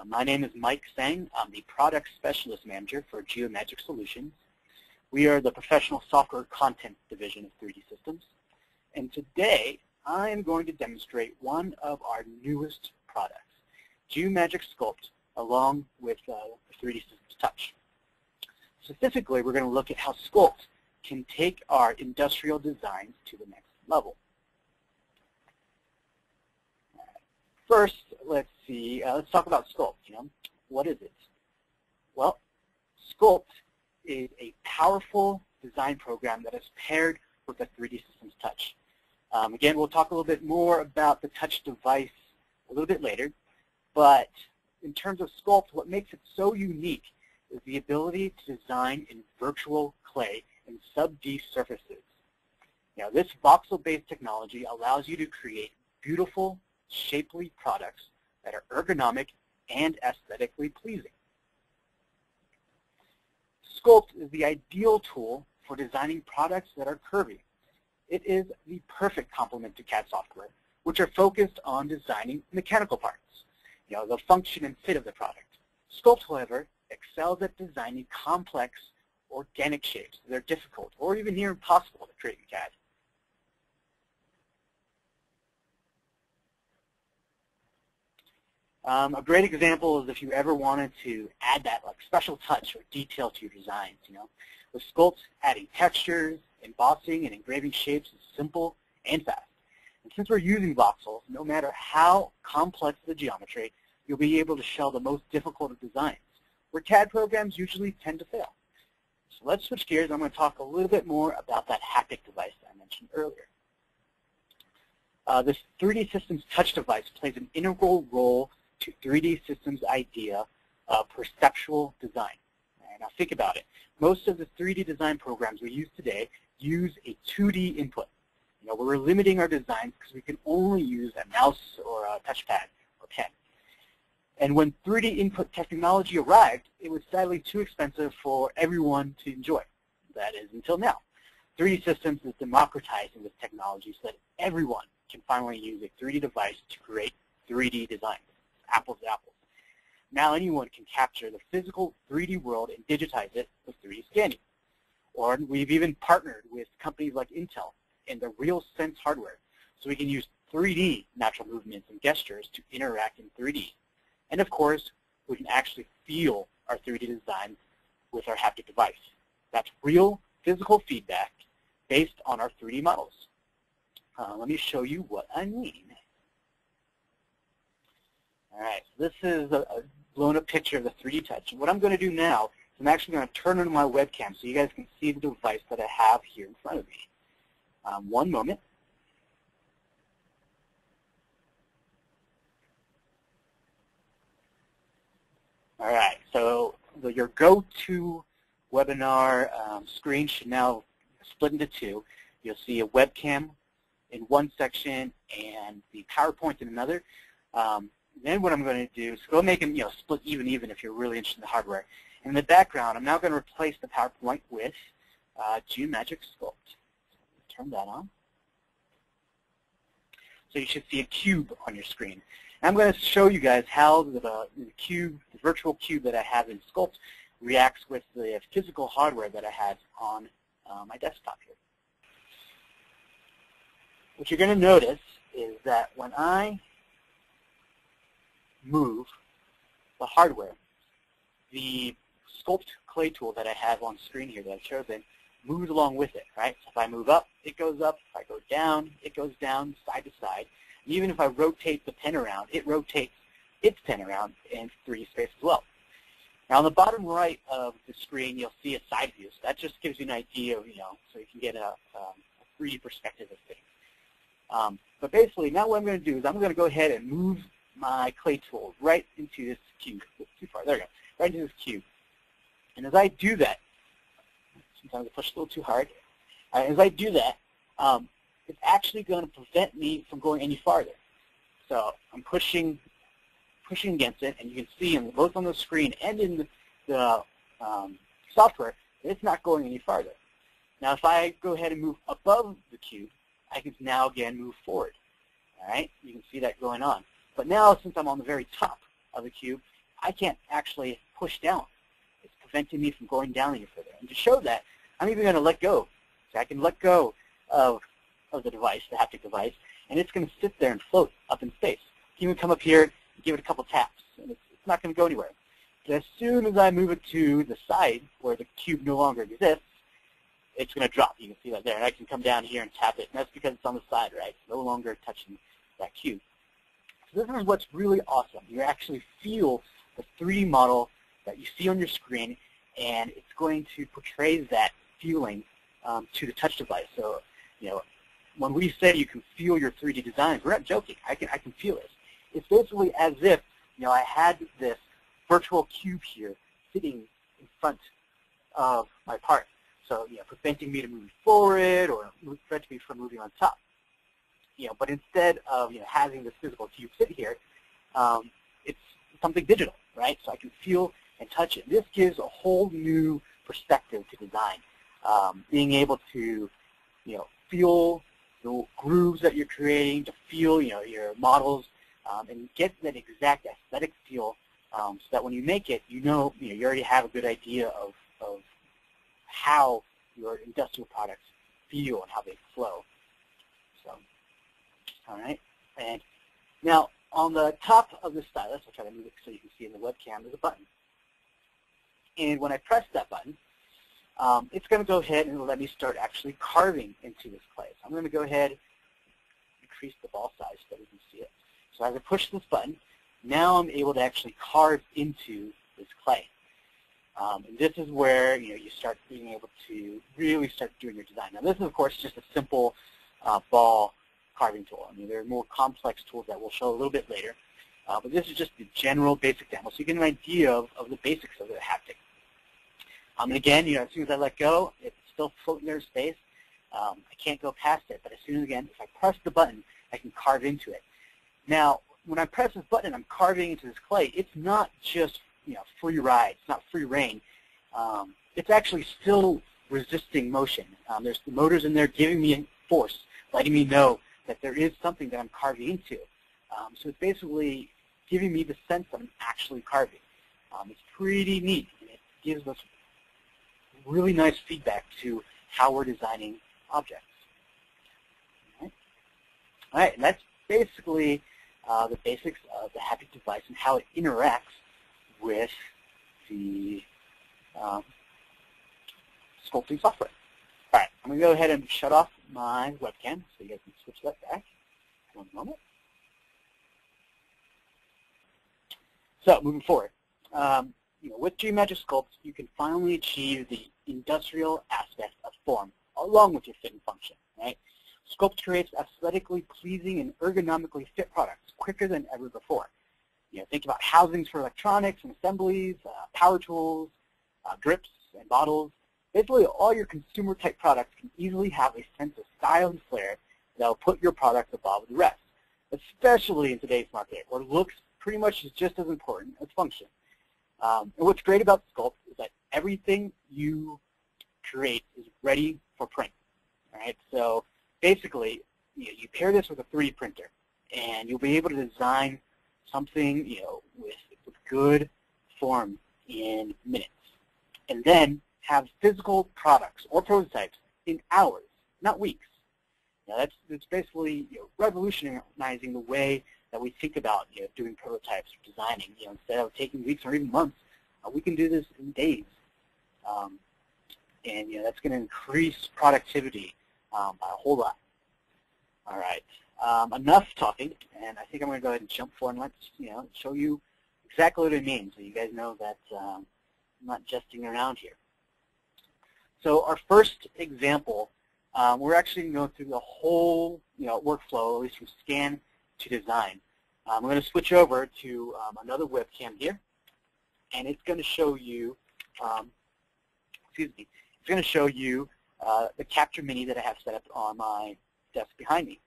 My name is Mike Sang. I'm the Product Specialist Manager for Geomagic Solutions. We are the professional software content division of 3D Systems. And today, I am going to demonstrate one of our newest products, Geomagic Sculpt, along with 3D Systems Touch. Specifically, we're going to look at how Sculpt can take our industrial designs to the next level. First, let's talk about Sculpt. What is it? Well, Sculpt is a powerful design program that is paired with the 3D Systems Touch. Again, we'll talk a little bit more about the Touch device a little bit later, but in terms of Sculpt, what makes it so unique is the ability to design in virtual clay and sub-D surfaces. This voxel-based technology allows you to create beautiful, shapely products that are ergonomic and aesthetically pleasing. Sculpt is the ideal tool for designing products that are curvy. It is the perfect complement to CAD software, which are focused on designing mechanical parts, the function and fit of the product. Sculpt, however, excels at designing complex organic shapes that are difficult or even near impossible to create in CAD. A great example is if you ever wanted to add that special touch or detail to your designs. With Sculpt, adding textures, embossing, and engraving shapes is simple and fast. And since we're using voxels, no matter how complex the geometry, you'll be able to show the most difficult of designs, where CAD programs usually tend to fail. So let's switch gears. I'm going to talk a little bit more about that haptic device that I mentioned earlier. This 3D Systems Touch device plays an integral role to 3D Systems' idea of perceptual design. Now think about it. Most of the 3D design programs we use today use a 2D input. We're limiting our designs because we can only use a mouse or a touchpad or pen. And when 3D input technology arrived, it was sadly too expensive for everyone to enjoy. That is, until now. 3D Systems is democratizing this technology so that everyone can finally use a 3D device to create 3D designs. Apples to apples. Now anyone can capture the physical 3D world and digitize it with 3D scanning. Or we've even partnered with companies like Intel and the RealSense hardware, so we can use 3D natural movements and gestures to interact in 3D. And of course, we can actually feel our 3D design with our haptic device. That's real physical feedback based on our 3D models. Let me show you what I mean. All right, so this is a blown-up picture of the 3D Touch. And what I'm going to do now is I'm actually going to turn on my webcam so you guys can see the device that I have here in front of me. One moment. All right, so your go-to webinar screen should now split into two. You'll see a webcam in one section and the PowerPoint in another. Then what I'm going to do is go make them split even if you're really interested in the hardware. In the background, I'm now going to replace the PowerPoint with Geomagic Sculpt. Turn that on. So you should see a cube on your screen. And I'm going to show you guys how the virtual cube that I have in Sculpt reacts with the physical hardware that I have on my desktop here. What you're going to notice is that when I move the hardware, the Sculpt clay tool that I have on screen here that I've chosen moves along with it, right? So if I move up, it goes up. If I go down, it goes down side to side. And even if I rotate the pen around, it rotates its pen around in 3D space as well. Now on the bottom right of the screen, you'll see a side view. So that just gives you an idea of, so you can get a 3D perspective of things. But basically, now what I'm going to do is I'm going to go ahead and move my clay tool right into this cube. Too far. There we go. Right into this cube. And as I do that, sometimes I push a little too hard. As I do that, it's actually going to prevent me from going any farther. So I'm pushing against it, and you can see both on the screen and in the software that it's not going any farther. Now, if I go ahead and move above the cube, I can now again move forward. All right, you can see that going on. But now, since I'm on the very top of the cube, I can't actually push down. It's preventing me from going down any further. And to show that, I'm even going to let go. So I can let go of the device, the haptic device, and it's going to sit there and float up in space. You can come up here and give it a couple taps, and it's not going to go anywhere. But as soon as I move it to the side where the cube no longer exists, it's going to drop. You can see that there. And I can come down here and tap it, and that's because it's on the side, right? It's no longer touching that cube. So this is what's really awesome. You actually feel the 3D model that you see on your screen, and it's going to portray that feeling to the touch device. So, when we say you can feel your 3D designs, we're not joking. I can feel it. It's basically as if, I had this virtual cube here sitting in front of my part. So, preventing me to move forward or preventing me from moving on top. But instead of, having this physical cube sit here, it's something digital, right? So I can feel and touch it. This gives a whole new perspective to design. Being able to, feel the grooves that you're creating, to feel, your models, and get that exact aesthetic feel, so that when you make it, you already have a good idea of how your industrial products feel and how they flow. So, all right. And now on the top of the stylus, I'll try to move it so you can see in the webcam, there's a button. And when I press that button, it's going to go ahead and let me start actually carving into this clay. So I'm going to go ahead and increase the ball size so that we can see it. So as I push this button, now I'm able to actually carve into this clay. And this is where you start being able to really start doing your design. Now this is, of course, just a simple ball carving tool. There are more complex tools that we'll show a little bit later. But this is just the general basic demo, so you get an idea of the basics of the haptic. And again, as soon as I let go, it's still floating there in space. I can't go past it, but as soon as, again, if I press the button, I can carve into it. Now, when I press this button, I'm carving into this clay. It's not just free ride. It's not free reign. It's actually still resisting motion. There's the motors in there giving me force, letting me know that there is something that I'm carving into. So it's basically giving me the sense that I'm actually carving. It's pretty neat, and it gives us really nice feedback to how we're designing objects. All right, and that's basically the basics of the haptic device and how it interacts with the sculpting software. All right, I'm going to go ahead and shut off my webcam so you guys can switch that back. One moment. So moving forward, with Geomagic Sculpt, you can finally achieve the industrial aspect of form along with your fit and function. Right? Sculpt creates aesthetically pleasing and ergonomically fit products quicker than ever before. Think about housings for electronics and assemblies, power tools, grips and bottles. Basically, all your consumer-type products can easily have a sense of style and flair that will put your product above the rest, especially in today's market, where looks pretty much is just as important as function. And what's great about Sculpt is that everything you create is ready for print. All right, so basically, you pair this with a 3D printer, and you'll be able to design something, with good form in minutes, and then have physical products or prototypes in hours, not weeks. Now that's basically revolutionizing the way that we think about doing prototypes or designing. Instead of taking weeks or even months, we can do this in days, and that's going to increase productivity by a whole lot. All right, enough talking, and I think I'm going to go ahead and jump forward and let's show you exactly what it means, so you guys know that I'm not jesting around here. So our first example, we're actually going through the whole workflow, at least from scan to design. I'm going to switch over to another webcam here, and it's going to show you, it's going to show you the Capture Mini that I have set up on my desk behind me.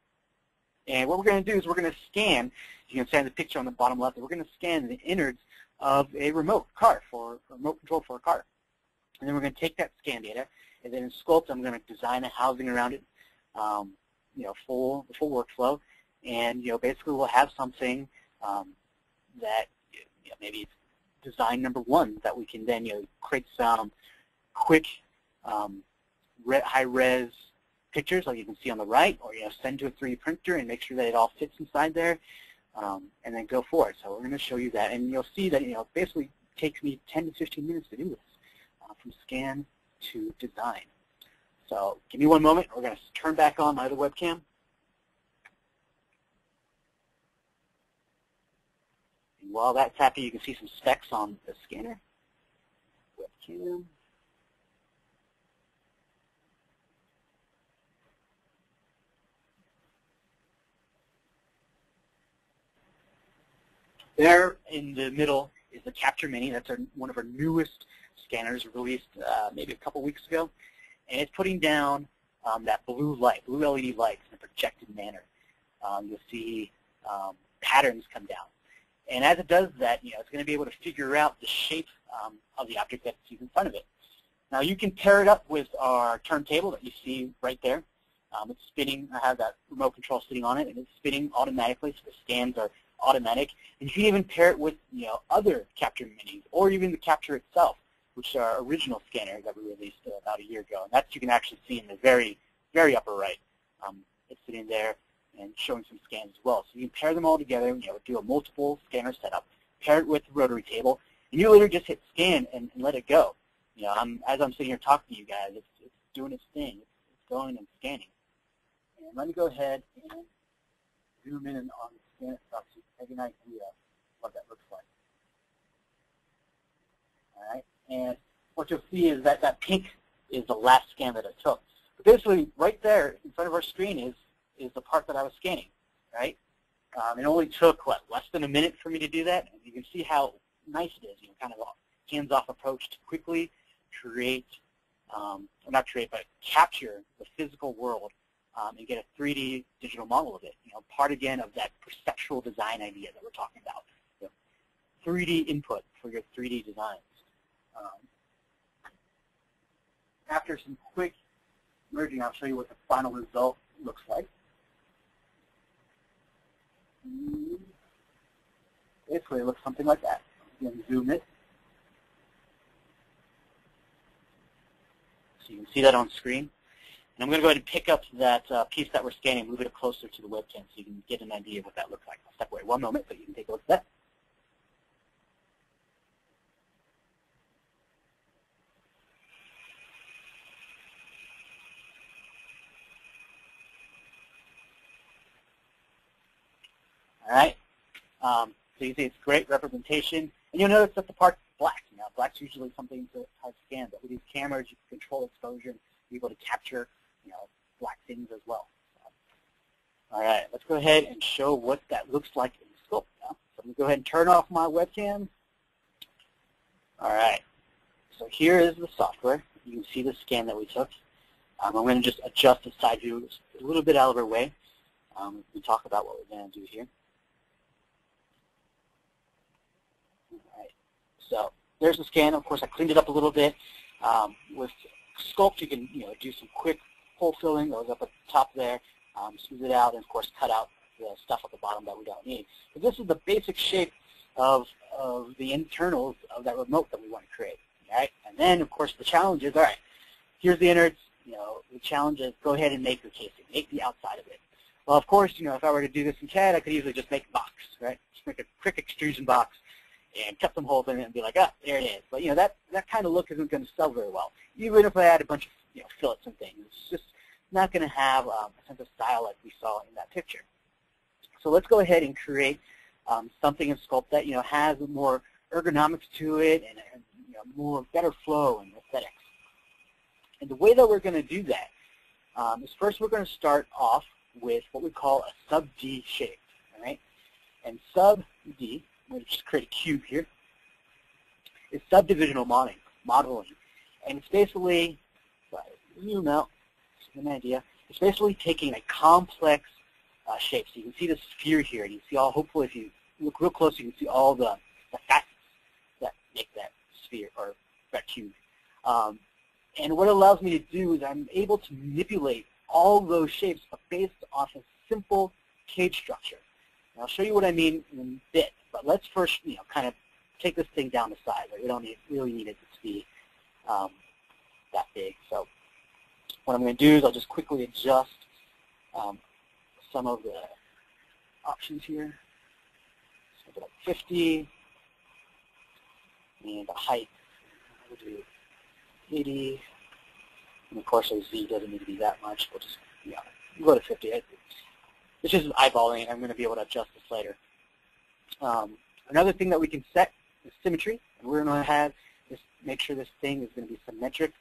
And what we're going to do is we're going to scan, you can see in the picture on the bottom left, we're going to scan the innards of a remote control for a car. And then we're going to take that scan data, and then in Sculpt, I'm going to design a housing around it, full workflow, and basically we'll have something that maybe it's design number one that we can then create some quick high-res pictures like you can see on the right, or send to a 3D printer and make sure that it all fits inside there, and then go for it. So we're going to show you that, and you'll see that it basically takes me 10 to 15 minutes to do this, from scan to design. So give me one moment. We're going to turn back on my other webcam. And while that's happening, you can see some specs on the scanner. Webcam. There in the middle is the Capture Mini. That's one of our newest scanners, released maybe a couple weeks ago. And it's putting down that blue LED lights in a projected manner. You'll see patterns come down. And as it does that, it's going to be able to figure out the shape of the object that sees in front of it. Now you can pair it up with our turntable that you see right there. It's spinning. I have that remote control sitting on it, and it's spinning automatically, so the scans are automatic. And you can even pair it with other Capture Minis, or even the Capture itself, which are original scanners that we released about a year ago. And that you can actually see in the very, very upper right. It's sitting there and showing some scans as well. So you can pair them all together, do a multiple scanner setup, pair it with the rotary table, and you literally just hit scan and let it go. As I'm sitting here talking to you guys, it's doing its thing. It's going and scanning. And let me go ahead and zoom in on the scan itself so you can have an idea of what that looks like. All right, and what you'll see is that that pink is the last scan that I took. But basically, right there in front of our screen is the part that I was scanning, right? It only took, less than a minute for me to do that. And you can see how nice it is, kind of a hands-off approach to quickly create, not create, but capture the physical world and get a 3D digital model of it. Part again of that perceptual design idea that we're talking about. 3D input for your 3D designs. After some quick merging, I'll show you what the final result looks like. Basically, it looks something like that. Again, zoom it. So you can see that on screen. And I'm going to go ahead and pick up that piece that we're scanning, move it closer to the webcam so you can get an idea of what that looks like. I'll step away one moment, but you can take a look at that. All right, so you see it's great representation, and you'll notice that the part's black. Black's usually something to scan, but with these cameras, you can control exposure and be able to capture, black things as well. So, all right, let's go ahead and show what that looks like in Sculpt now. So I'm going to go ahead and turn off my webcam. All right, so here is the software. You can see the scan that we took. I'm going to just adjust the side view a little bit out of our way. We talk about what we're going to do here. So there's the scan. Of course, I cleaned it up a little bit. With Sculpt, you can do some quick hole filling. Goes up at the top there, smooth it out, and of course cut out the stuff at the bottom that we don't need. But this is the basic shape of the internals of that remote that we want to create. All right, and then of course the challenge is, all right, here's the innards. The challenge is go ahead and make your casing, make the outside of it. Well, of course, if I were to do this in CAD, I could easily just make a box, right? Just make a quick extrusion box and cut some holes in it and be like, ah, there it is. But that kind of look isn't going to sell very well. Even if I add a bunch of fillets and things, it's just not going to have a sense of style like we saw in that picture. So let's go ahead and create something in Sculpt that has more ergonomics to it and more better flow and aesthetics. And the way that we're going to do that is first we're going to start off with what we call a sub-D shape, all right? And sub-D, I'm going to just create a cube here, is subdivisional modeling. And it's basically, if I zoom out, just get an idea, it's basically taking a complex shape. So you can see the sphere here, and you see all, hopefully if you look real close, you can see all the facets that make that sphere, or that cube. And what it allows me to do is I'm able to manipulate all those shapes, but based off a simple cage structure. And I'll show you what I mean in a bit, but let's first, kind of take this thing down to size. Right? We don't really need it to be that big. So what I'm going to do is I'll just quickly adjust some of the options here. So I'll go like 50, and the height, we'll do 80, and of course the Z doesn't need to be that much. We'll just, we'll go to 50. It's just eyeballing. I'm going to be able to adjust this later. Another thing that we can set is symmetry, and we're going to have this, make sure this thing is going to be symmetric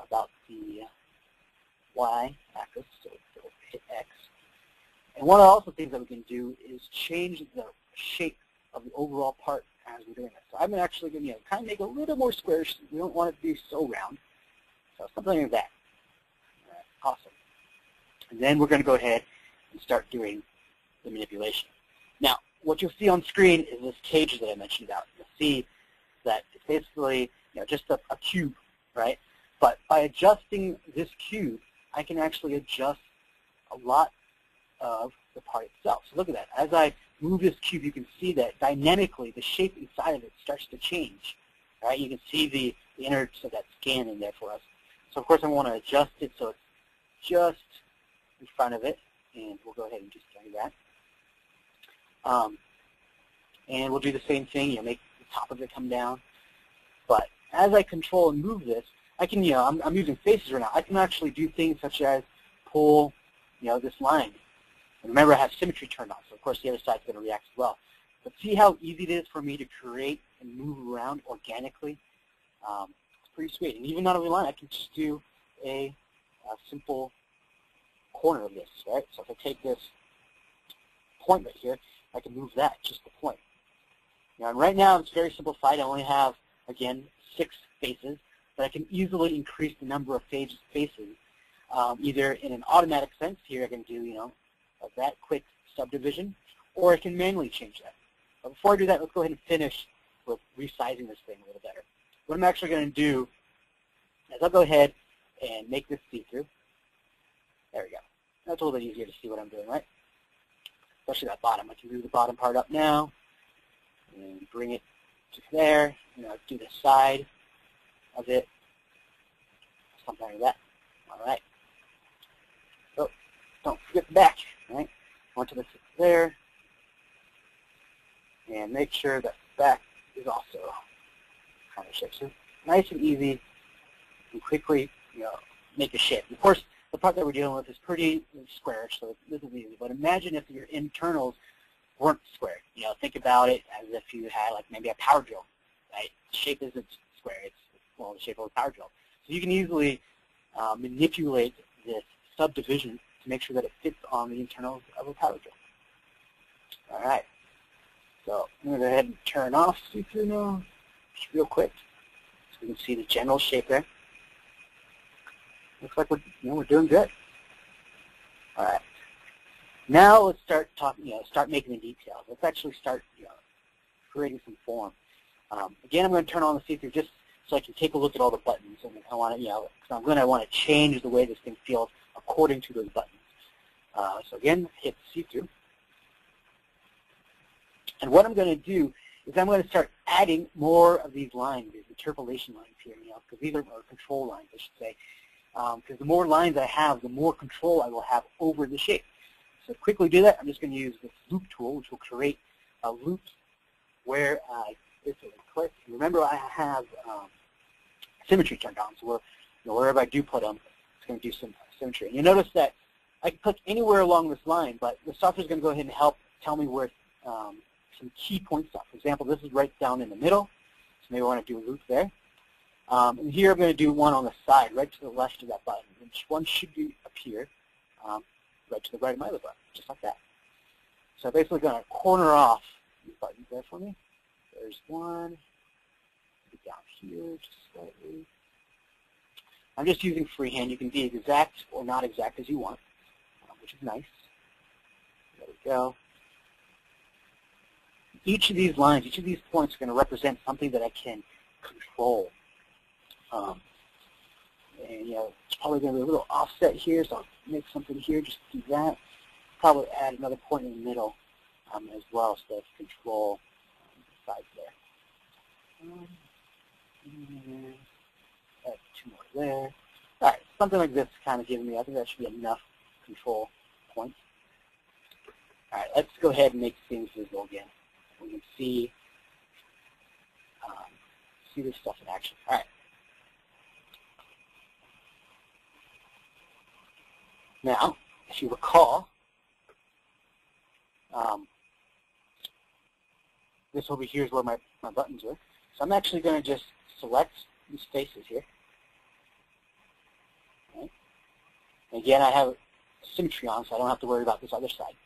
about the y-axis, so it'll hit X. And one of the things that we can do is change the shape of the overall part as we're doing this. So I'm actually going to kind of make it a little more squarish. We don't want it to be so round. So something like that. All right, awesome. And then we're going to go ahead and start doing the manipulation. Now, what you'll see on screen is this cage that I mentioned about. You'll see that it's basically just a cube, right? But by adjusting this cube, I can actually adjust a lot of the part itself. So look at that. As I move this cube, you can see that dynamically the shape inside of it starts to change. Right? You can see the innards of that scan in there for us. So of course I want to adjust it so it's just in front of it, and we'll go ahead and just do that. And we'll do the same thing, make the top of it come down. But as I control and move this, I can, I'm using faces right now. I can actually do things such as pull, this line. And remember, I have symmetry turned on, so of course the other side's going to react as well. But see how easy it is for me to create and move around organically? It's pretty sweet. And even not every line, I can just do a simple corner of this, right? So if I take this point right here, I can move that, just the point. Now, and right now it's very simplified. I only have, again, 6 faces, but I can easily increase the number of faces, either in an automatic sense. Here I can do, that quick subdivision, or I can manually change that. But before I do that, let's go ahead and finish with resizing this thing a little better. What I'm actually going to do is I'll go ahead and make this see-through. There we go. That's a little bit easier to see what I'm doing, right? Especially that bottom. I can move the bottom part up now and bring it to there. Do the side of it, something like that. All right. So don't forget the back, right? Onto the there, and make sure that the back is also kind of shaped. So nice and easy, and quickly, make a shape. Of course, the part that we're dealing with is pretty squarish, so this is easy. But imagine if your internals weren't square. Think about it as if you had like maybe a power drill, right? The shape isn't square; it's the shape of a power drill. So you can easily manipulate this subdivision to make sure that it fits on the internals of a power drill. All right. So I'm going to go ahead and turn off see-through now, just real quick, so we can see the general shape there. Looks like we're doing good. All right. Now let's start talking. Start making the details. Let's actually start, creating some form. Again, I'm going to turn on the see-through just so I can take a look at all the buttons, and I want to, because I'm going to want to change the way this thing feels according to those buttons. So again, hit see-through. And what I'm going to do is I'm going to start adding more of these lines, these interpolation lines here, because these are control lines, I should say. Because the more lines I have, the more control I will have over the shape. So to quickly do that, I'm just going to use this loop tool, which will create a loop where I basically click. And remember, I have symmetry turned on, so wherever I do put them, it's going to do some symmetry. And you notice that I can click anywhere along this line, but the software is going to go ahead and help tell me where some key points are. For example, this is right down in the middle, so maybe I want to do a loop there. And here I'm going to do one on the side, right to the left of that button. And one should appear right to the right of my other button, just like that. So I'm basically going to corner off these buttons there for me. There's one. Down here, just slightly. I'm just using freehand. You can be exact or not exact as you want, which is nice. There we go. Each of these lines, each of these points are going to represent something that I can control. And it's probably going to be a little offset here, so I'll make something here, just do that. Probably add another point in the middle as well, so that's control the sides there. Add 2 more there. All right, something like this kind of giving me, I think that should be enough control points. All right, let's go ahead and make things visible again. We can see this stuff in action. All right. Now, if you recall, this over here is where my buttons are. So I'm actually going to just select these faces here. Okay. Again, I have symmetry on, so I don't have to worry about this other side.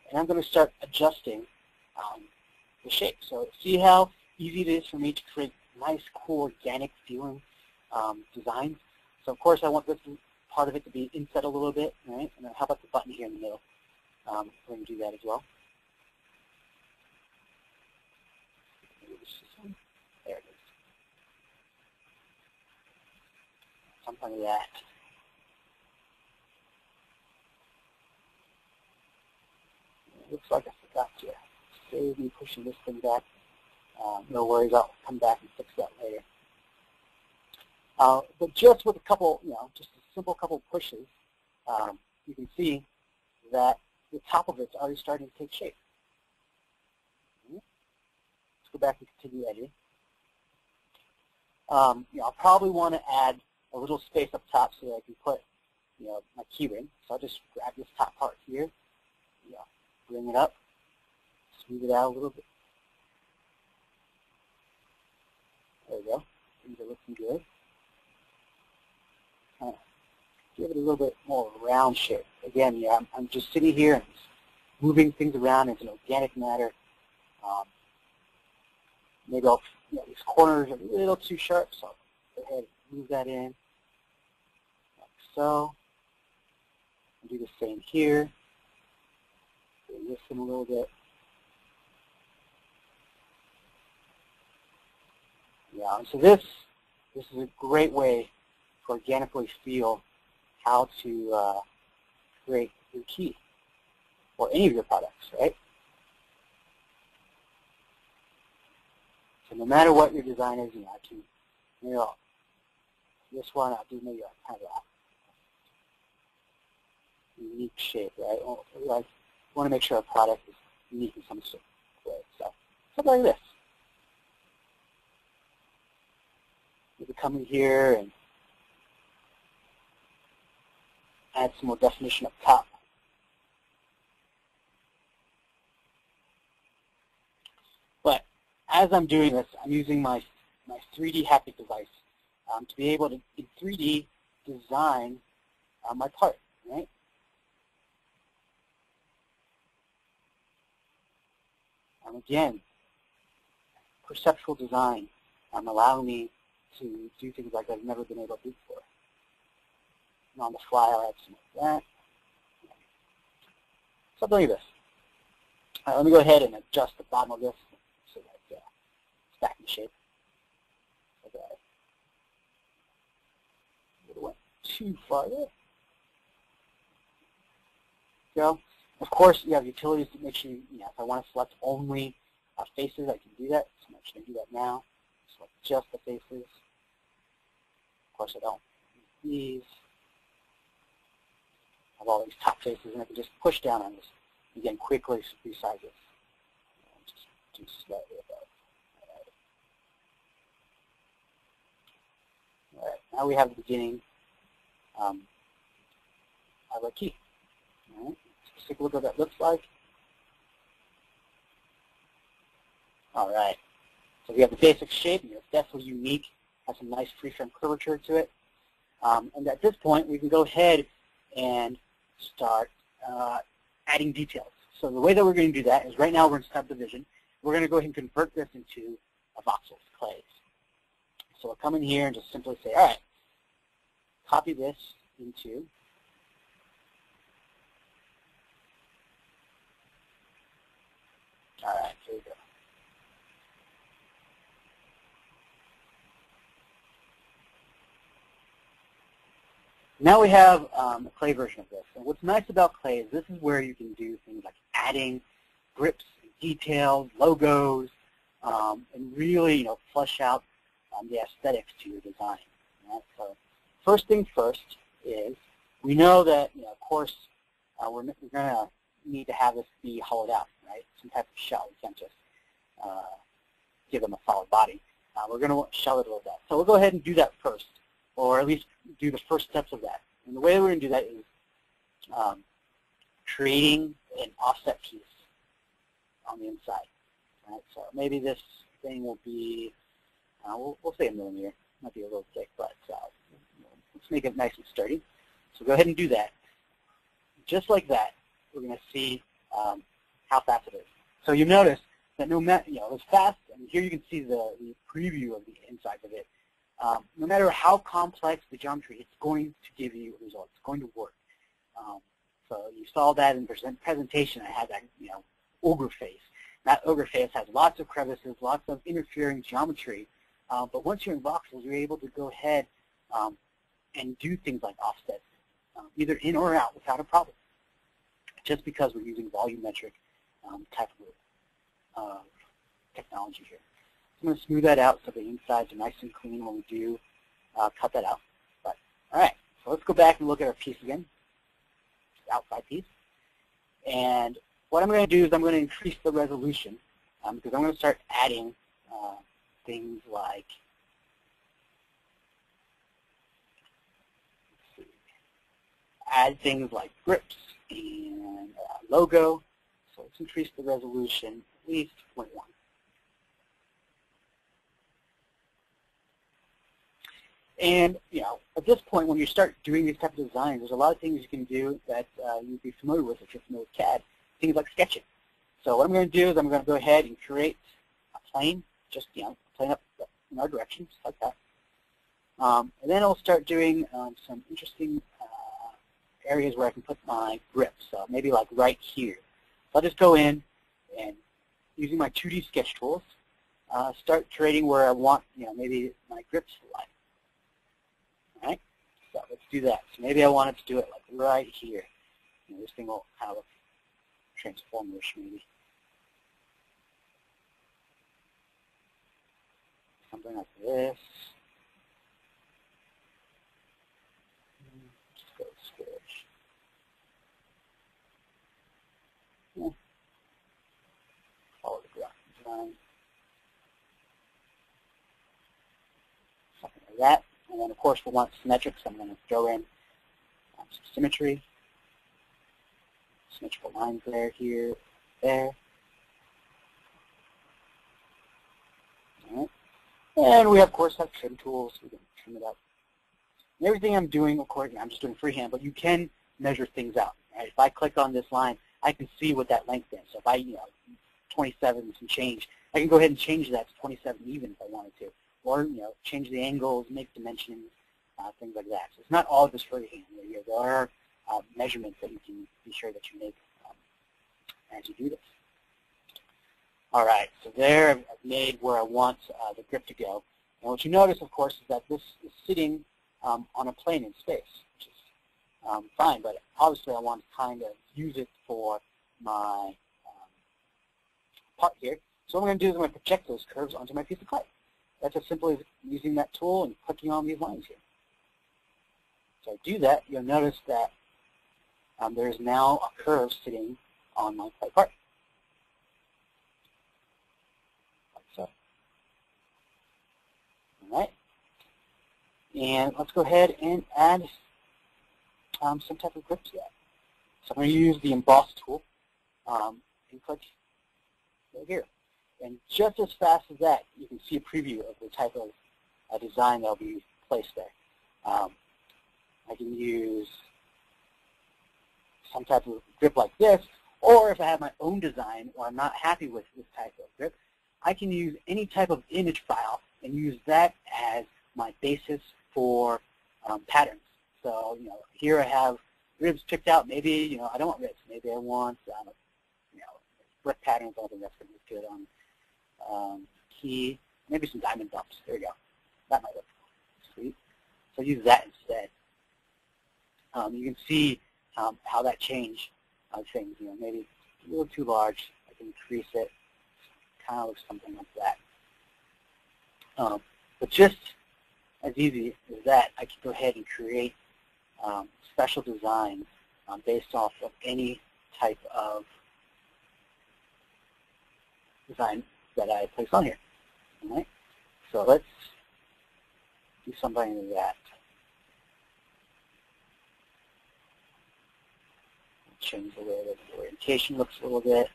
And I'm going to start adjusting the shape. So see how easy it is for me to create nice, cool, organic feeling designs. So of course I want this part of it to be inset a little bit, right? And then how about the button here in the middle? We're going to do that as well. There it is. Something like that. It looks like I forgot to save me pushing this thing back. No worries, I'll come back and fix that later. But just with a couple, just a simple couple pushes, you can see that the top of it's already starting to take shape. Let's go back and continue editing. I'll probably want to add a little space up top so that I can put, my key ring. So I'll just grab this top part here, bring it up, smooth it out a little bit. There we go. Things are looking good. Give it a little bit more round shape. Again, I'm just sitting here and moving things around into an organic matter. Maybe I'll, these corners are a little too sharp, so I'll go ahead and move that in, like so. And do the same here. Bring this in a little bit. Yeah, so this is a great way to organically feel how to create your key or any of your products, right? So no matter what your design is, I can, this one I'll do maybe kind of a unique shape, right? I want to make sure our product is unique in some sort of way. So something like this. Maybe come in here and add some more definition up top. But as I'm doing this, I'm using my 3D haptic device to be able to, in 3D, design my part, right? Again, perceptual design allowing me to do things like I've never been able to do before. And on the fly, I'll add some like that. Something like this. All right, let me go ahead and adjust the bottom of this so that it's back in shape. Okay. It went too far there. Go. Of course, you have utilities to make sure, if I want to select only faces, I can do that. So I'm actually going to do that now. Select just the faces. Of course, I don't use these. I have all these top faces, and I can just push down on this. Again, quickly resize it. Just do slightly above. All right, now we have the beginning of our key. All right, let's take a look at what that looks like. All right, so we have the basic shape. It's definitely unique. Has some nice freeform curvature to it. And at this point, we can go ahead and start adding details. So the way that we're going to do that is right now we're in subdivision. We're going to go ahead and convert this into a voxels, clays. So we'll come in here and just simply say, all right, copy this into all right, here we go. Now we have a clay version of this. And what's nice about clay is this is where you can do things like adding grips, details, logos, and really, flesh out the aesthetics to your design. Right? So first thing first is we know that, of course, we're going to need to have this be hollowed out, right? Some type of shell. We can't just give them a solid body. We're going to shell it a little bit. So we'll go ahead and do that first, or at least do the first steps of that. And the way we're going to do that is creating an offset piece on the inside. Right? So maybe this thing will be, we'll say a millimeter. Might be a little thick, but let's make it nice and sturdy. So go ahead and do that. Just like that, we're going to see how fast it is. So you notice that no matter, it's fast, and here you can see the preview of the inside of it. No matter how complex the geometry, it's going to give you a result. It's going to work. So you saw that in the presentation. I had that, ogre face. That ogre face has lots of crevices, lots of interfering geometry. But once you're in voxels, you're able to go ahead and do things like offsets, either in or out without a problem, just because we're using volumetric type of technology here. I'm going to smooth that out so the insides are nice and clean when we do cut that out. But all right, so let's go back and look at our piece again, outside piece. And what I'm going to do is I'm going to increase the resolution because I'm going to start adding things like, add things like grips and logo. So let's increase the resolution at least 0.1. And, at this point, when you start doing these types of designs, there's a lot of things you can do that you'd be familiar with if you're familiar with CAD, things like sketching. So what I'm going to do is I'm going to go ahead and create a plane, just, plane up in our direction, just like that. And then I'll start doing some interesting areas where I can put my grips, so maybe like right here. So I'll just go in and, using my 2D sketch tools, start creating where I want, maybe my grips to lie. All right, so let's do that. So maybe I wanted to do it like right here. This thing will kind of look transformerish maybe. Something like this. Just go switch. Yeah. Follow the graphic design. Something like that. And then, of course, we want symmetric, so I'm going to throw in some symmetry. Symmetrical lines there, here, there. All right. And we, of course, have trim tools. We can trim it up. And everything I'm doing, of course, I'm just doing freehand, but you can measure things out. Right? If I click on this line, I can see what that length is. So if I, 27 and some change, I can go ahead and change that to 27 even if I wanted to. Or, change the angles, make dimensions, things like that. So it's not all just freehand. There are measurements that you can be sure that you make as you do this. All right, so there I've made where I want the grip to go. And what you notice, of course, is that this is sitting on a plane in space, which is fine, but obviously I want to kind of use it for my part here. So what I'm going to do is I'm going to project those curves onto my piece of clay. That's as simple as using that tool and clicking on these lines here. So I do that, you'll notice that there's now a curve sitting on my clay part. Like so. All right. And let's go ahead and add some type of grip to that. So I'm going to use the emboss tool and click right here. And just as fast as that, you can see a preview of the type of design that will be placed there. I can use some type of grip like this, or if I have my own design or I'm not happy with this type of grip, I can use any type of image file and use that as my basis for patterns. So, here I have ribs picked out. Maybe, I don't want ribs. Maybe I want, brick patterns. I think that's going to look good on key, maybe some diamond bumps. There you go. That might look sweet. So use that instead. You can see how that change things. Maybe a little too large. I can increase it, kind of looks something like that. But just as easy as that, I can go ahead and create special designs based off of any type of design that I place on here. All right? So let's do something like that. Change the way that the orientation looks a little bit.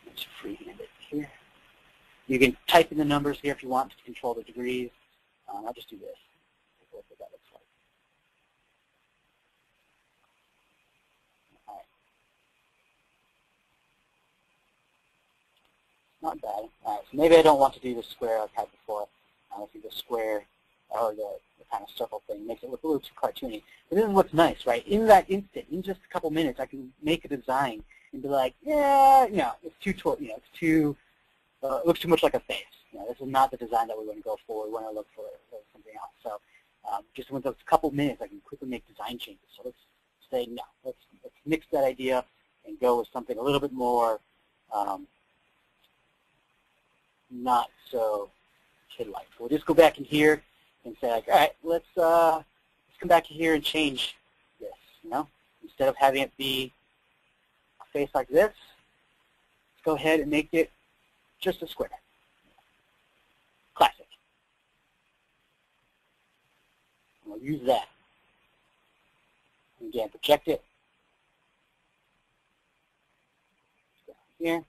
Let's freehand it here. You can type in the numbers here if you want to control the degrees. I'll just do this. Take a look at what that looks like. All right. Not bad. All right, so maybe I don't want to do the square I've had before. I think the square or the kind of circle thing makes it look a little too cartoony. But this is what's nice, right? In that instant, in just a couple minutes, I can make a design and be like, yeah, it's too, it's too, it looks too much like a face. This is not the design that we want to go for. We want to look for something else. So just in those couple minutes, I can quickly make design changes. So let's say, no, let's mix that idea and go with something a little bit more not so kid-like. So we'll just go back in here and say, like, all right, let's come back here and change this. Instead of having it be a face like this, let's go ahead and make it just a square. Classic. And we'll use that. And again, project it. Down here.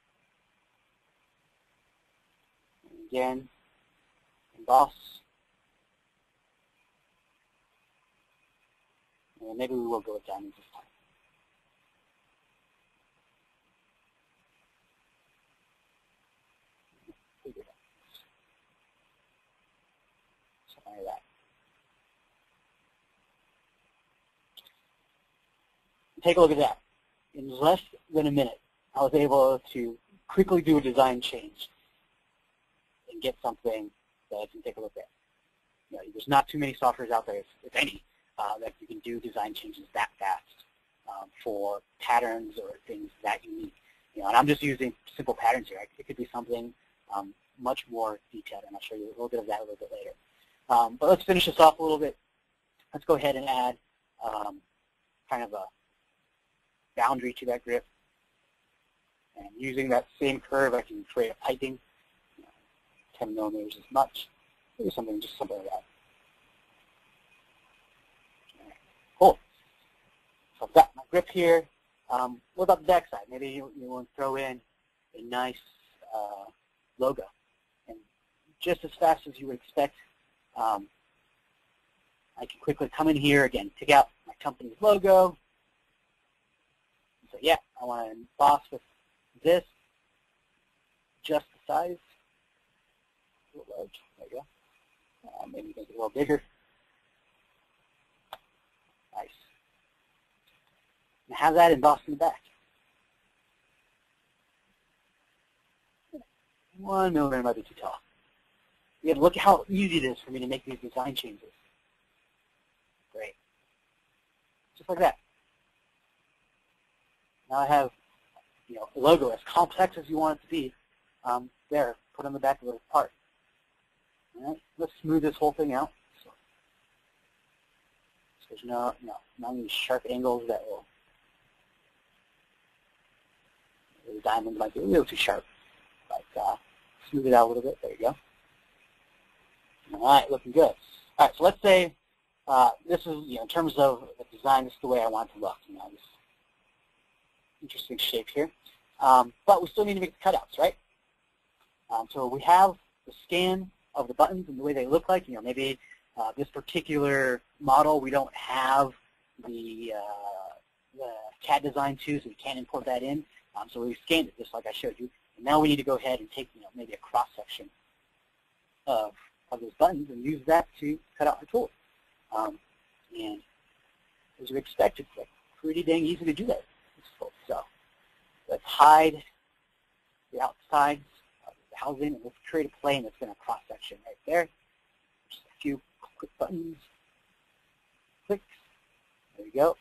And again, emboss. And maybe we will go with diamonds this time. Figure it out. Something like that. Take a look at that. In less than a minute, I was able to quickly do a design change and get something that I can take a look at. There's not too many softwares out there, if any, that you can do design changes that fast for patterns or things that unique. And I'm just using simple patterns here. It could be something much more detailed, and I'll show you a little bit of that a little bit later. But let's finish this off a little bit. Let's go ahead and add kind of a boundary to that grip. And using that same curve, I can create a piping. 10 millimeters is much. Maybe just something like that. Cool. So I've got my grip here. What about the back side? Maybe you want to throw in a nice logo. And just as fast as you would expect, I can quickly come in here, again, pick out my company's logo. So yeah, I want to emboss with this, just the size. A little large. There you go. Maybe make it a little bigger. Nice. And have that embossed in the back. 1 millimeter might be too tall. Again, look at how easy it is for me to make these design changes. Great. Just like that. Now I have, a logo as complex as you want it to be. There, put on the back of the part. All right, let's smooth this whole thing out. So there's not any sharp angles that will. The diamond might be a little too sharp, but smooth it out a little bit. There you go. All right, looking good. All right, so let's say this is, in terms of the design, this is the way I want it to look. This interesting shape here, but we still need to make the cutouts, right? So we have the scan of the buttons and the way they look like. Maybe this particular model, we don't have the CAD design too, so we can't import that in. So we scanned it just like I showed you. And now we need to go ahead and take, maybe a cross section of those buttons and use that to cut out our tool. And as you expect, it's pretty dang easy to do that. So let's hide the outsides of the housing, and let's create a plane that's going to cross section right there. Just a few quick buttons. Clicks. There we go.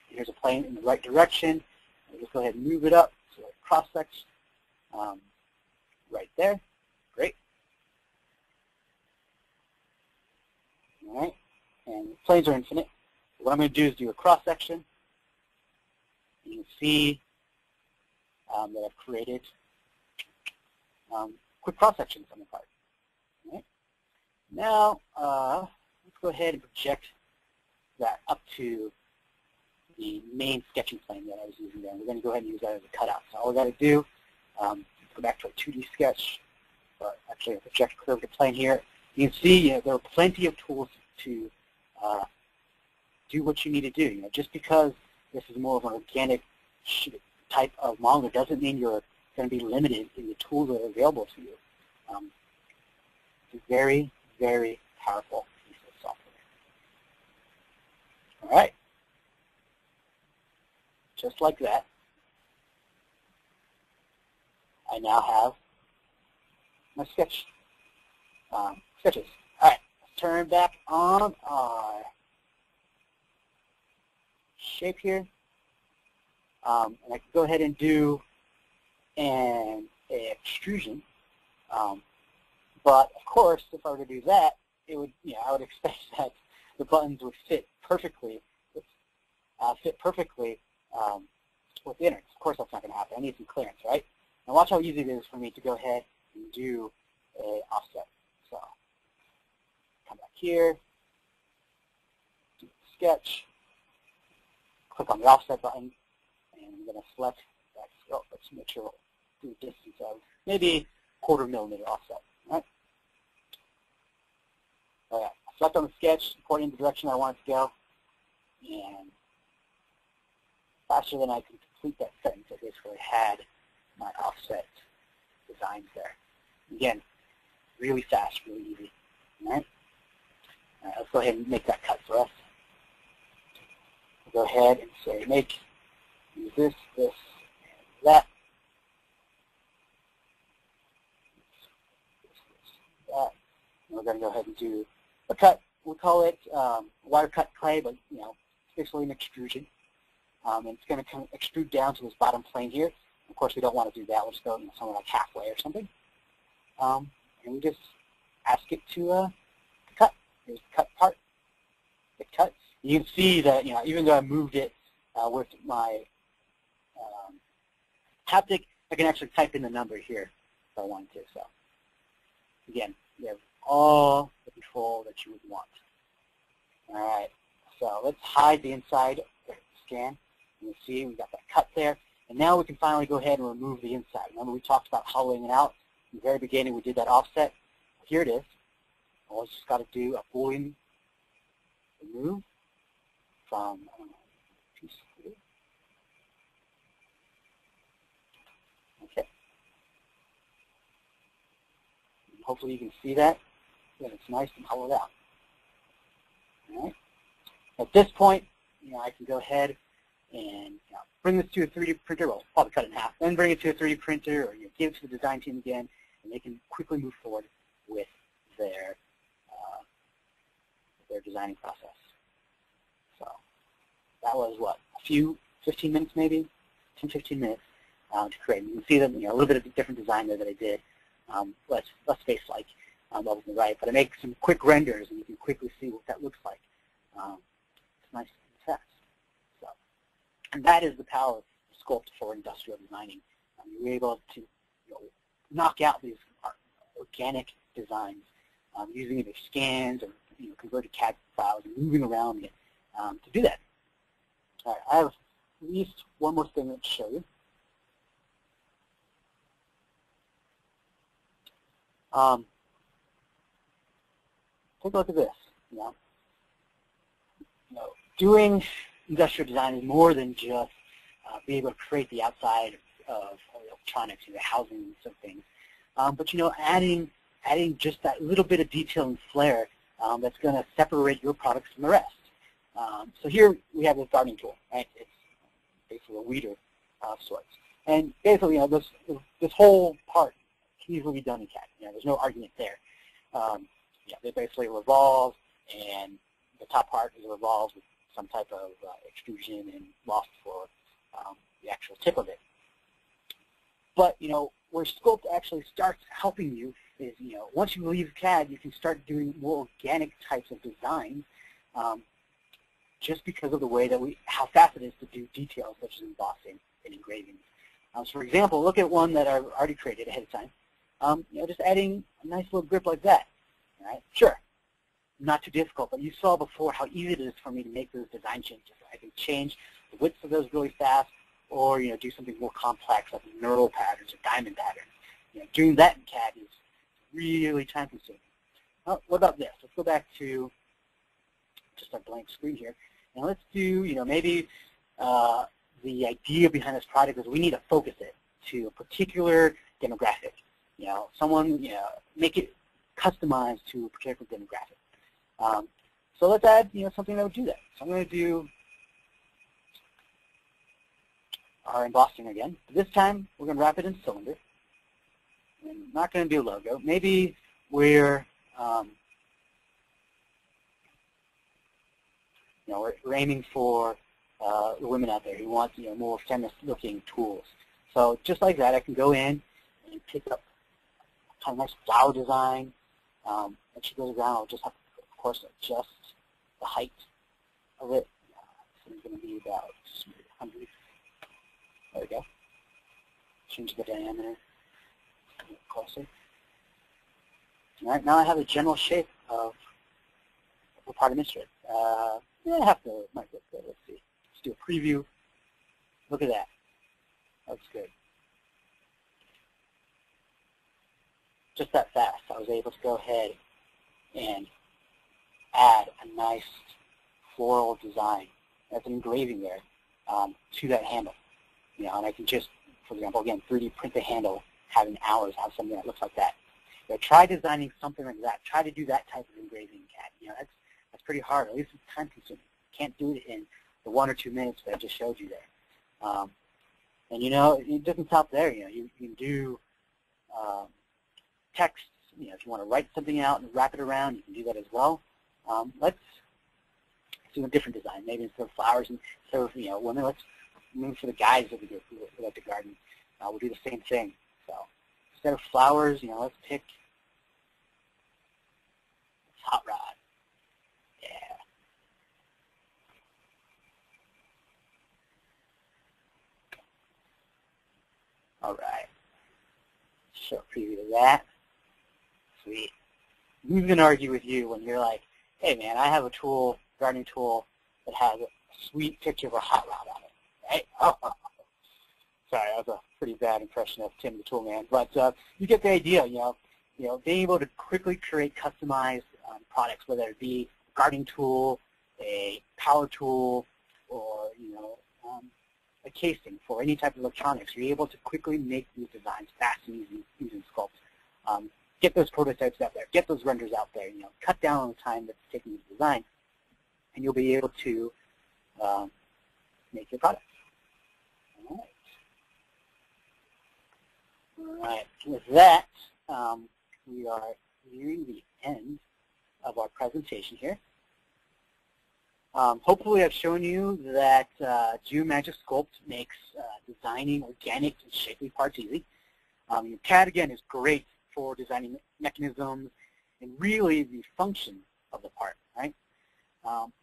Here's a plane in the right direction. We'll just go ahead and move it up cross-section right there. Great. All right, and planes are infinite. What I'm going to do is do a cross-section. You can see that I've created quick cross-sections on the part. All right. Now, let's go ahead and project that up to the main sketching plane that I was using there. We're going to go ahead and use that as a cutout. So all we got to do, go back to our 2D sketch, or actually a project curve to plane here. You can see there are plenty of tools to do what you need to do. Just because this is more of an organic type of model doesn't mean you're going to be limited in the tools that are available to you. It's a very, very powerful piece of software. All right. Just like that, I now have my sketches. All right, let's turn back on our shape here. And I can go ahead and do an extrusion. But of course, if I were to do that, it would, I would expect that the buttons would fit perfectly with the innards. Of course, that's not going to happen. I need some clearance, right? Now watch how easy it is for me to go ahead and do a offset. So come back here, do the sketch, click on the offset button, and I'm going to select that. Oh, let's make sure we'll do a distance of maybe 1/4 millimeter offset. All right, select on the sketch according to the direction I want it to go, and faster than I can complete that sentence, I basically had my offset designs there. Again, really fast, really easy. All right, let's go ahead and make that cut for us. We'll go ahead and say use this, and that. That. And we're going to go ahead and do a cut. We'll call it wire cut clay, but it's basically an extrusion. And it's going to come extrude down to this bottom plane here. Of course, we don't want to do that. We'll just go somewhere like halfway or something. And we just ask it to cut. Here's the cut part. It cuts. You can see that even though I moved it with my haptic, I can actually type in the number here if I wanted to. So again, you have all the control that you would want. All right. So let's hide the inside scan. You can see we got that cut there. And now we can finally go ahead and remove the inside. Remember we talked about hollowing it out? In the very beginning we did that offset. Here it is. All we just got to do a Boolean remove from piece 3. Okay. And hopefully you can see that. Yeah, it's nice and hollowed out. All right. At this point, I can go ahead and bring this to a 3D printer. Well, probably cut it in half. Then bring it to a 3D printer, or give it to the design team again, and they can quickly move forward with their designing process. So that was what, a few 15 minutes maybe, 10, 15 minutes to create. You can see that a little bit of a different design there that I did, less space-like over on the right. But I make some quick renders, and you can quickly see what that looks like. It's nice and fast. So, and that is the power of Sculpt for industrial designing. You're able to knock out these organic designs using either scans or converted CAD files and moving around it to do that. All right, I have at least one more thing to show you. Take a look at this. Doing industrial design is more than just being able to create the outside of electronics, the housing and some things. But adding just that little bit of detail and flair that's going to separate your products from the rest. So here we have this gardening tool, right? It's basically a weeder of sorts. And basically, this whole part can easily be done in CAD. There's no argument there. They basically revolve, and the top part is revolved with some type of extrusion and loft for the actual tip of it. But, where Sculpt actually starts helping you is, once you leave CAD, you can start doing more organic types of designs, just because of the way that how fast it is to do details such as embossing and engraving. So for example, look at one that I've already created ahead of time. Just adding a nice little grip like that. All right? Sure, not too difficult, but you saw before how easy it is for me to make those design changes. I can change the width of those really fast, or do something more complex like knurl patterns or diamond patterns. Doing that in CAD is really time-consuming. What about this? Let's go back to just a blank screen here, and let's do maybe the idea behind this project is we need to focus it to a particular demographic. Someone make it customized to a particular demographic. So let's add something that would do that. So I'm going to do our embossing again. This time, we're going to wrap it in cylinder. I'm not going to do a logo. Maybe we're, we're aiming for the women out there who want, more feminist-looking tools. So just like that, I can go in and pick up a kind of nice flower design. And she goes around. I'll just have to, of course, adjust the height of it. So it's going to be about 100. There we go. Change the diameter. A bit closer. All right, now I have a general shape of the part of Mr. I have to might look good. Let's see. Let's do a preview. Look at that. Looks good. Just that fast, I was able to go ahead and add a nice floral design. That's an engraving there to that handle. And I can just, for example, again, 3D print the handle, having hours, have something that looks like that. Try designing something like that. Try to do that type of engraving in CAD. That's pretty hard. At least it's time-consuming. You can't do it in the 1 or 2 minutes that I just showed you there. And it doesn't stop there. You can do text. If you want to write something out and wrap it around, you can do that as well. Let's do a different design. Maybe instead of flowers and instead of women, let's move for the guys over here who like to garden. We'll do the same thing. So instead of flowers, let's pick hot rod. Yeah. All right. Show a preview of that. Sweet. Who's going to argue with you when you're like, hey man, I have a tool, gardening tool, that has a sweet picture of a hot rod on it. Right? Oh. Sorry, that was a pretty bad impression of Tim the Tool Man, but you get the idea. Being able to quickly create customized products, whether it be a gardening tool, a power tool, or a casing for any type of electronics. You're able to quickly make these designs fast and easy using Sculpt. Get those prototypes out there. Get those renders out there. Cut down on the time that's taking to design, and you'll be able to make your product. All right. With that, we are nearing the end of our presentation here. Hopefully I've shown you that Geomagic Sculpt makes designing organic and shapely parts easy. CAD, again, is great for designing mechanisms and really the function of the part, right?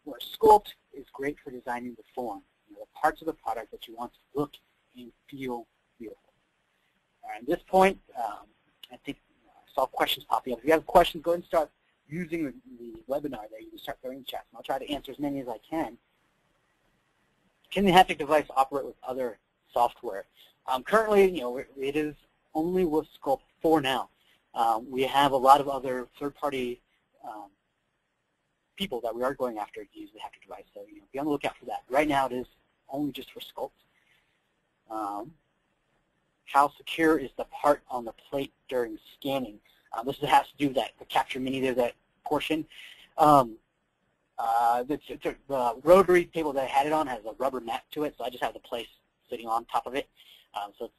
Where Sculpt is great for designing the form, the parts of the product that you want to look and feel beautiful. At this point, I think I saw questions popping up. If you have questions, go ahead and start using the webinar there. You can start throwing chats, and I'll try to answer as many as I can. Can the haptic device operate with other software? Currently, it is only with Sculpt for now. We have a lot of other third-party people that we are going after to use the haptic device, so be on the lookout for that. Right now, it is only just for Sculpt. How secure is the part on the plate during scanning? This has to do with the Capture Mini there, that portion. The rotary table that I had it on has a rubber mat to it, so I just have the plate sitting on top of it. So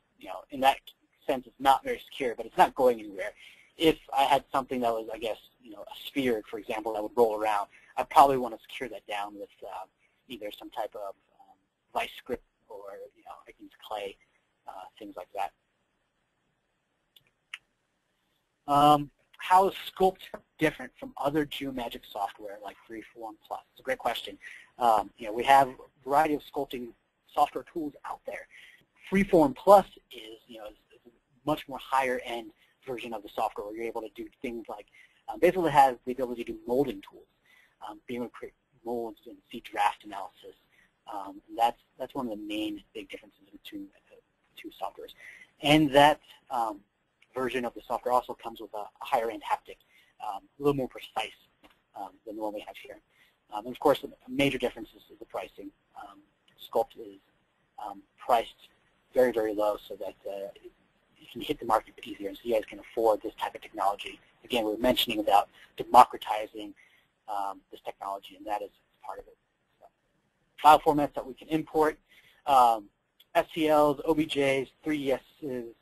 in that sense, it's not very secure, but it's not going anywhere. If I had something that was, I guess, a sphere, for example, that would roll around, I'd probably want to secure that down with either some type of vice grip or, I can use clay, things like that. How is Sculpt different from other Geomagic software like Freeform Plus? It's a great question. We have a variety of sculpting software tools out there. Freeform Plus is, is a much more higher-end version of the software where you're able to do things like, basically it has the ability to do molding tools, being able to create molds and see draft analysis. That's one of the main big differences between the two softwares. And that version of the software also comes with a higher-end haptic, a little more precise than the one we have here. And of course, a major difference is the pricing. Sculpt is priced very, very low so that you can hit the market a bit easier, and so you guys can afford this type of technology. Again, we were mentioning about democratizing this technology, and that is part of it. So, file formats that we can import, STLs, OBJs, 3DSs,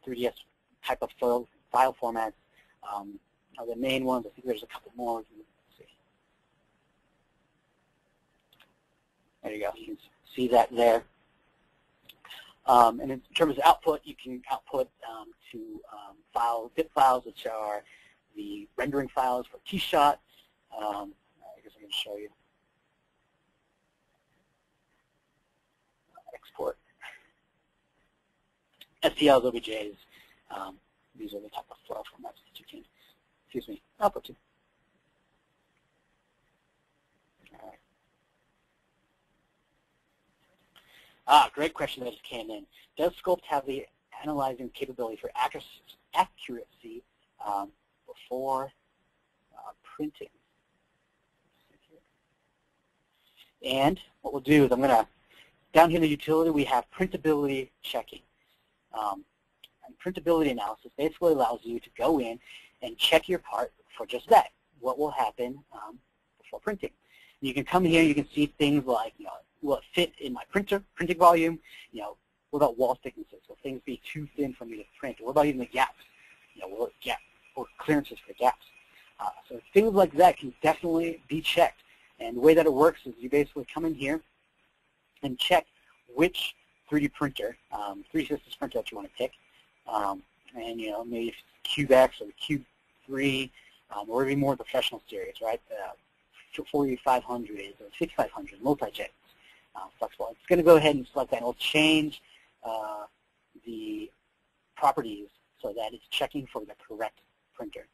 3DS type of file formats are the main ones. I think there's a couple more. Let's see. There you go. You can see that there. And in terms of output, you can output to zip files, which are the rendering files for T-Shot. I guess I'm going to show you. Export. STLs, OBJs, these are the type of file formats that you can, output to. All right. Great question that just came in. Does Sculpt have the analyzing capability for accuracy before printing? And what we'll do is down here in the utility, we have printability checking. And printability analysis basically allows you to go in and check your part for just that, what will happen before printing. And you can come here, you can see things like, will it fit in my printing volume? What about wall thicknesses? Will things be too thin for me to print? Or what about even the gaps? Will it gap or clearances for gaps? So things like that can definitely be checked. And the way that it works is you basically come in here and check which 3D printer, 3D Systems printer that you want to pick, and maybe if it's CubeX or the Cube3, or even more professional series, right? 4500 or 6500, multi-jet, flexible. It's going to go ahead and select that, and it'll change the properties so that it's checking for the correct printer.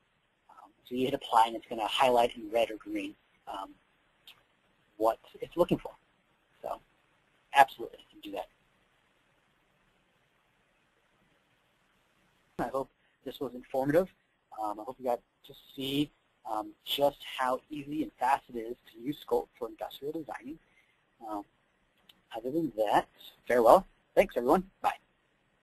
So you hit apply, and it's going to highlight in red or green what it's looking for. So absolutely, you can do that. I hope this was informative. I hope you got to see just how easy and fast it is to use Sculpt for industrial designing. Other than that, farewell. Thanks, everyone. Bye.